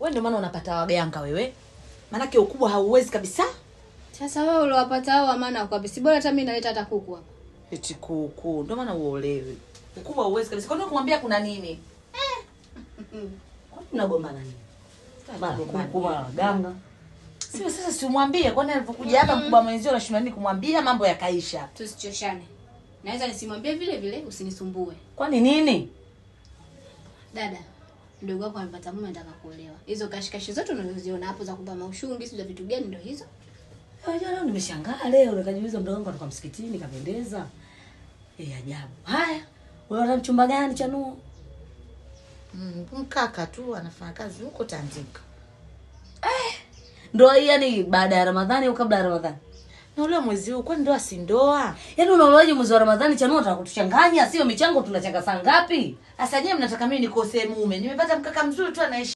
Wewe ndio maana unapata waganga wewe. Maana ukubwa hauwezi kabisa. Sasa wewe uliwapata hao maana kabisa. Bora hata mimi naleta hata kuku hapa. Eti kuku. Ndio maana uolewe. Ukubwa hauwezi kabisa. Kwa nini kumwambia kuna nini? Kwa nini unagombana nini? Baba kuku waganga. Sio sasa simwambie kwani alipokuja hapa mkubwa mwenzio anashindwa nini kumwambia mambo yakaisha. Tusichoshane. Naweza nisimwambie vile vile usinisumbue. Kwani nini? Dada, ndugu wako amepata mume anataka kuolewa. Hizo kashikashi zote unazoziona hapo za kuba maushungi, sio vitu gani ndio hizo? Leo nimeshangaa leo nikajiuliza mdogo wangu atoka msikitini kapendeza. Ajabu. Haya, wewe una mchumba gani Chanuo? Mkaka tu anafanya kazi huko Tandika. Ndoa hii yani baada ya Ramadhani au kabla ya Ramadhani? Na ule mwezi huu kwani ndoa si ndoa? Yaani unaolewaje mwezi wa Ramadhani Chanuo unataka kutuchanganya? Sio michango tunachanga saa ngapi? Sasa nyewe mnataka mimi nikose mume. Nimepata mkaka mzuri tu anaishi